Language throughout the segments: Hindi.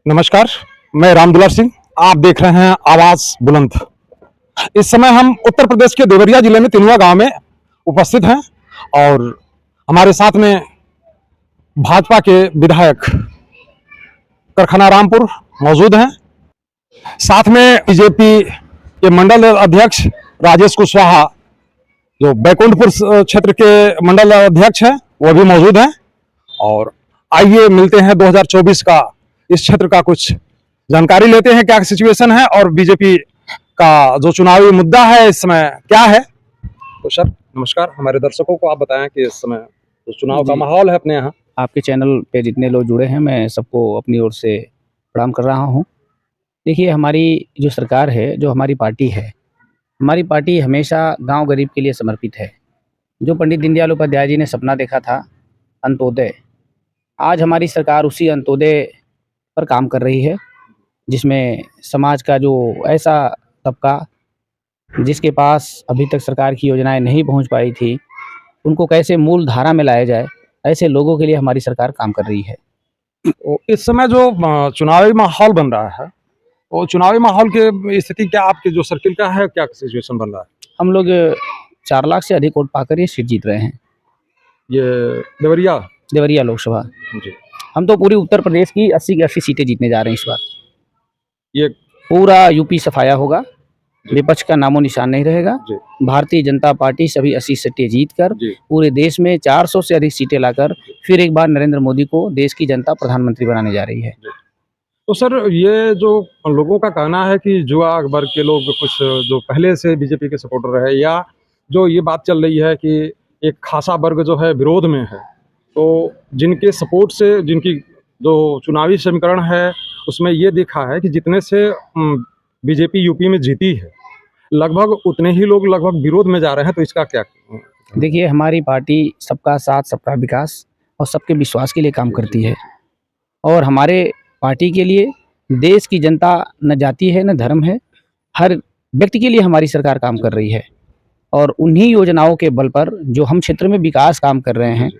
नमस्कार। मैं रामदुलार सिंह। आप देख रहे हैं आवाज बुलंद। इस समय हम उत्तर प्रदेश के देवरिया जिले में तिनुआ गांव में उपस्थित हैं और हमारे साथ में भाजपा के विधायक करखना रामपुर मौजूद हैं। साथ में बीजेपी के मंडल अध्यक्ष राजेश कुशवाहा, जो बैकुंठपुर क्षेत्र के मंडल अध्यक्ष हैं, वो भी मौजूद हैं। और आइए मिलते हैं 2024 का इस क्षेत्र का कुछ जानकारी लेते हैं, क्या सिचुएशन है और बीजेपी का जो चुनावी मुद्दा है इस समय क्या है। तो सर नमस्कार, हमारे दर्शकों को आप बताएं कि इस समय जो चुनाव का माहौल है अपने यहाँ। आपके चैनल पे जितने लोग जुड़े हैं, मैं सबको अपनी ओर से प्रणाम कर रहा हूँ। देखिए, हमारी जो सरकार है, जो हमारी पार्टी हमेशा गांव गरीब के लिए समर्पित है। जो पंडित दीनदयाल उपाध्याय जी ने सपना देखा था, अंत्योदय, आज हमारी सरकार उसी अंत्योदय पर काम कर रही है, जिसमें समाज का जो ऐसा तबका जिसके पास अभी तक सरकार की योजनाएं नहीं पहुंच पाई थी, उनको कैसे मूल धारा में लाया जाए, ऐसे लोगों के लिए हमारी सरकार काम कर रही है। तो इस समय जो चुनावी माहौल बन रहा है, वो चुनावी माहौल की स्थिति क्या आपके जो सर्किल का है, क्या सिचुएशन बन रहा है? हम लोग 4 लाख से अधिक वोट पाकर ये सीट जीत रहे हैं, ये देवरिया लोकसभा। जी। हम तो पूरी उत्तर प्रदेश की 80 की 80 सीटें जीतने जा रहे हैं इस बार। ये पूरा यूपी सफाया होगा, विपक्ष का नामो निशान नहीं रहेगा। भारतीय जनता पार्टी सभी 80 सीटें जीतकर पूरे देश में 400 से अधिक सीटें लाकर फिर एक बार नरेंद्र मोदी को देश की जनता प्रधानमंत्री बनाने जा रही है। तो सर, ये जो लोगों का कहना है कि युवा वर्ग के लोग कुछ जो पहले से बीजेपी के सपोर्टर रहे, या जो ये बात चल रही है कि एक खासा वर्ग जो है विरोध में है, तो जिनके सपोर्ट से जिनकी जो चुनावी समीकरण है उसमें ये देखा है कि जितने से बीजेपी यूपी में जीती है, लगभग उतने ही लोग लगभग विरोध में जा रहे हैं। तो इसका क्या? देखिए, हमारी पार्टी सबका साथ, सबका विकास और सबके विश्वास के लिए काम करती है, और हमारे पार्टी के लिए देश की जनता न जाति है न धर्म है, हर व्यक्ति के लिए हमारी सरकार काम कर रही है। और उन्हीं योजनाओं के बल पर जो हम क्षेत्र में विकास काम कर रहे हैं,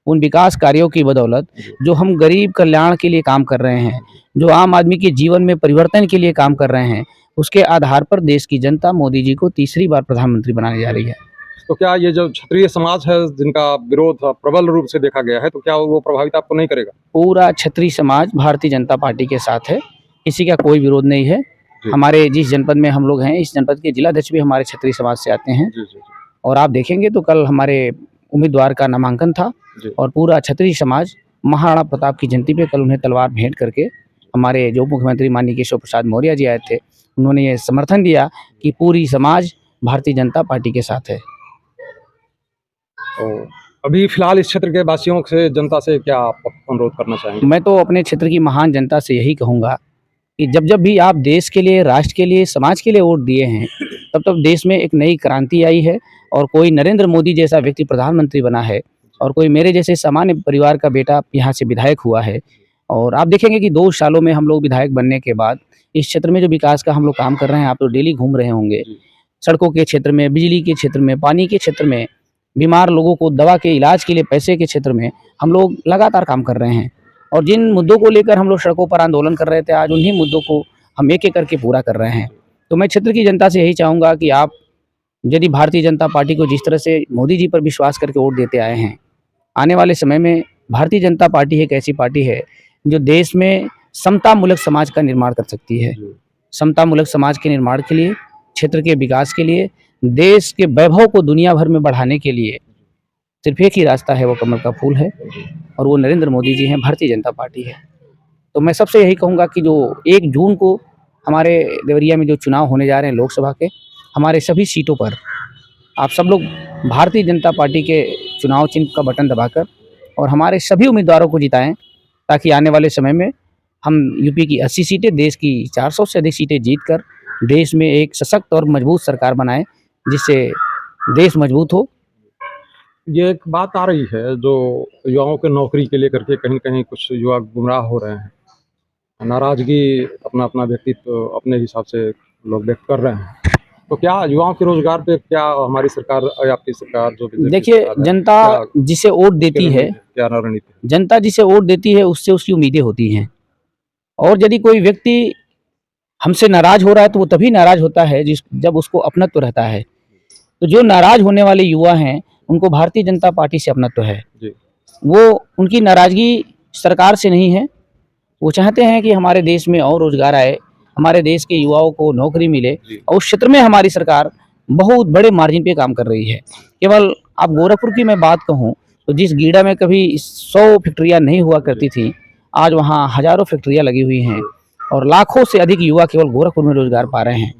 उन विकास कार्यों की बदौलत जो हम गरीब कल्याण के लिए काम कर रहे हैं, जो आम आदमी के जीवन में परिवर्तन के लिए काम कर रहे हैं, उसके आधार पर देश की जनता मोदी जी को तीसरी बार प्रधानमंत्री बनाने जा रही है। तो क्या ये जो क्षत्रिय समाज है जिनका विरोध प्रबल रूप से देखा गया है, तो क्या वो प्रभावित आपको नहीं करेगा? पूरा क्षत्रिय समाज भारतीय जनता पार्टी के साथ है, किसी का कोई विरोध नहीं है। हमारे जिस जनपद में हम लोग हैं, इस जनपद के जिलाध्यक्ष भी हमारे क्षत्रिय समाज से आते हैं। और आप देखेंगे तो कल हमारे उम्मीदवार का नामांकन था और पूरा क्षत्रिय समाज महाराणा प्रताप की जयंती पे कल उन्हें तलवार भेंट करके हमारे जो मुख्यमंत्री माननीय केशव प्रसाद मौर्य जी आए थे, उन्होंने ये समर्थन दिया कि पूरी समाज भारतीय जनता पार्टी के साथ है। तो अभी फिलहाल इस क्षेत्र के वासियों से, जनता से क्या आप अनुरोध करना चाहेंगे? मैं तो अपने क्षेत्र की महान जनता से यही कहूँगा कि जब जब भी आप देश के लिए, राष्ट्र के लिए, समाज के लिए वोट दिए हैं, तब तब देश में एक नई क्रांति आई है और कोई नरेंद्र मोदी जैसा व्यक्ति प्रधानमंत्री बना है और कोई मेरे जैसे सामान्य परिवार का बेटा यहाँ से विधायक हुआ है। और आप देखेंगे कि 2 सालों में हम लोग विधायक बनने के बाद इस क्षेत्र में जो विकास का हम लोग काम कर रहे हैं, आप तो डेली घूम रहे होंगे, सड़कों के क्षेत्र में, बिजली के क्षेत्र में, पानी के क्षेत्र में, बीमार लोगों को दवा के इलाज के लिए पैसे के क्षेत्र में हम लोग लगातार काम कर रहे हैं। और जिन मुद्दों को लेकर हम लोग सड़कों पर आंदोलन कर रहे थे, आज उन्हीं मुद्दों को हम एक-एक करके पूरा कर रहे हैं। तो मैं क्षेत्र की जनता से यही चाहूँगा कि आप यदि भारतीय जनता पार्टी को जिस तरह से मोदी जी पर विश्वास करके वोट देते आए हैं, आने वाले समय में भारतीय जनता पार्टी एक ऐसी पार्टी है जो देश में समतामूलक समाज का निर्माण कर सकती है। समतामूलक समाज के निर्माण के लिए, क्षेत्र के विकास के लिए, देश के वैभव को दुनिया भर में बढ़ाने के लिए सिर्फ एक ही रास्ता है, वो कमल का फूल है और वो नरेंद्र मोदी जी हैं, भारतीय जनता पार्टी है। तो मैं सबसे यही कहूँगा कि जो 1 जून को हमारे देवरिया में जो चुनाव होने जा रहे हैं लोकसभा के, हमारे सभी सीटों पर आप सब लोग भारतीय जनता पार्टी के चुनाव चिन्ह का बटन दबाकर और हमारे सभी उम्मीदवारों को जिताएं, ताकि आने वाले समय में हम यूपी की 80 सीटें, देश की 400 से अधिक सीटें जीतकर देश में एक सशक्त और मजबूत सरकार बनाएं, जिससे देश मजबूत हो। ये एक बात आ रही है जो युवाओं के नौकरी के लेकर के कहीं कहीं कुछ युवा गुमराह हो रहे हैं, नाराजगी अपना अपना व्यक्तित्व अपने हिसाब से लोग व्यक्त कर रहे हैं। तो क्या युवाओं के रोजगार पे क्या हमारी सरकार या आपकी सरकार जो देखिए, जनता जिसे वोट देती है, क्या रणनीति? जनता जिसे वोट देती है उससे उसकी उम्मीदें होती हैं। और यदि कोई व्यक्ति हमसे नाराज हो रहा है तो वो तभी नाराज होता है जब उसको अपनत्व रहता है। तो जो नाराज होने वाले युवा हैं उनको भारतीय जनता पार्टी से अपनत्व है। वो उनकी नाराजगी सरकार से नहीं है, वो चाहते हैं कि हमारे देश में और रोजगार आए, हमारे देश के युवाओं को नौकरी मिले, और उस क्षेत्र में हमारी सरकार बहुत बड़े मार्जिन पे काम कर रही है। केवल आप गोरखपुर की मैं बात कहूँ तो जिस गीडा में कभी 100 फैक्ट्रियाँ नहीं हुआ करती थी, आज वहाँ हजारों फैक्ट्रियाँ लगी हुई हैं और लाखों से अधिक युवा केवल गोरखपुर में रोजगार पा रहे हैं।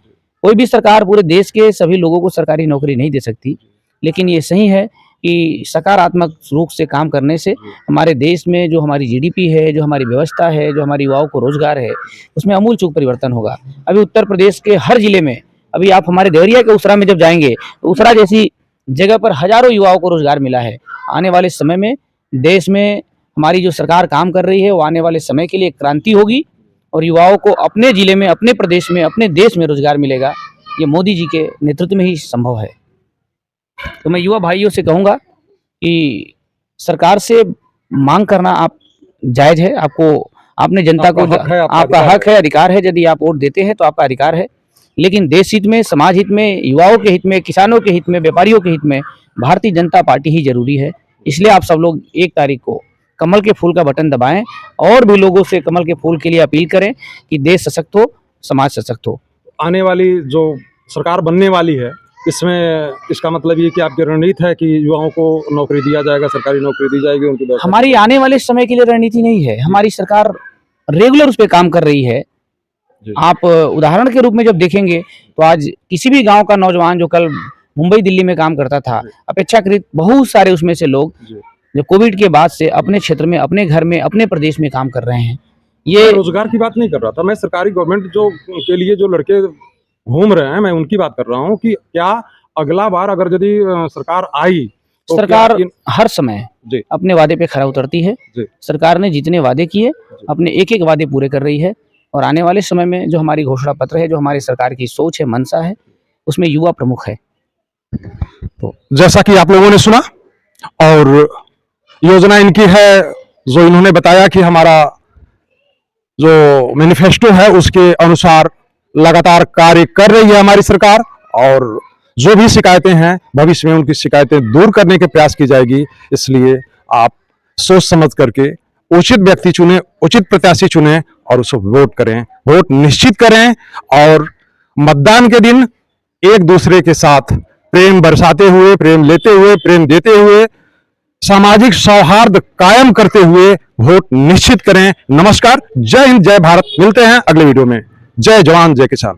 कोई भी सरकार पूरे देश के सभी लोगों को सरकारी नौकरी नहीं दे सकती, लेकिन ये सही है कि सकारात्मक रूप से काम करने से हमारे देश में जो हमारी जीडीपी है, जो हमारी व्यवस्था है, जो हमारी युवाओं को रोजगार है, उसमें आमूल-चूल परिवर्तन होगा। अभी उत्तर प्रदेश के हर जिले में, अभी आप हमारे देवरिया के उसरा में जब जाएंगे तो उसरा जैसी जगह पर हजारों युवाओं को रोजगार मिला है। आने वाले समय में देश में हमारी जो सरकार काम कर रही है वो आने वाले समय के लिए एक क्रांति होगी और युवाओं को अपने जिले में, अपने प्रदेश में, अपने देश में रोजगार मिलेगा। ये मोदी जी के नेतृत्व में ही संभव है। तो मैं युवा भाइयों से कहूँगा कि सरकार से मांग करना आप जायज है, आपने जनता को, आपका हक है, अधिकार है। यदि आप वोट देते हैं तो आपका अधिकार है, लेकिन देश हित में, समाज हित में, युवाओं के हित में, किसानों के हित में, व्यापारियों के हित में भारतीय जनता पार्टी ही जरूरी है। इसलिए आप सब लोग 1 तारीख को कमल के फूल का बटन दबाएं और भी लोगों से कमल के फूल के लिए अपील करें कि देश सशक्त हो, समाज सशक्त हो। आने वाली जो सरकार बनने वाली है, इसमें इसका मतलब ये कि आपकी रणनीति है कि युवाओं को नौकरी दिया जाएगा, सरकारी नौकरी दी जाएगी उनकी व्यवस्था? हमारी आने वाले समय के लिए रणनीति नहीं है, हमारी सरकार रेगुलर उस पर काम कर रही है। आप उदाहरण के रूप में जब देखेंगे तो आज किसी भी गांव का नौजवान जो कल मुंबई दिल्ली में काम करता था, अपेक्षाकृत बहुत सारे उसमें से लोग जो कोविड के बाद से अपने क्षेत्र में, अपने घर में, अपने प्रदेश में काम कर रहे हैं। ये रोजगार की बात नहीं कर रहा था मैं, सरकारी गवर्नमेंट जो के लिए जो लड़के घूम रहे हैं, मैं उनकी बात कर रहा हूँ कि क्या अगला बार अगर यदि सरकार आई तो सरकार हर समय अपने वादे पे खरा उतरती है। सरकार ने जितने वादे किए अपने एक-एक वादे पूरे कर रही है और आने वाले समय में जो हमारी घोषणा पत्र है, जो हमारी सरकार की सोच है, मंशा है, उसमें युवा प्रमुख है। तो जैसा कि आप लोगों ने सुना और योजना इनकी है, जो इन्होंने बताया कि हमारा जो मैनिफेस्टो है उसके अनुसार लगातार कार्य कर रही है हमारी सरकार, और जो भी शिकायतें हैं भविष्य में उनकी शिकायतें दूर करने के प्रयास की जाएगी। इसलिए आप सोच समझ करके उचित व्यक्ति चुनें, उचित प्रत्याशी चुनें और उसको वोट करें, वोट निश्चित करें और मतदान के दिन एक दूसरे के साथ प्रेम बरसाते हुए, प्रेम लेते हुए, प्रेम देते हुए, सामाजिक सौहार्द कायम करते हुए वोट निश्चित करें। नमस्कार, जय हिंद, जय भारत। मिलते हैं अगले वीडियो में। जय जवान, जय किसान।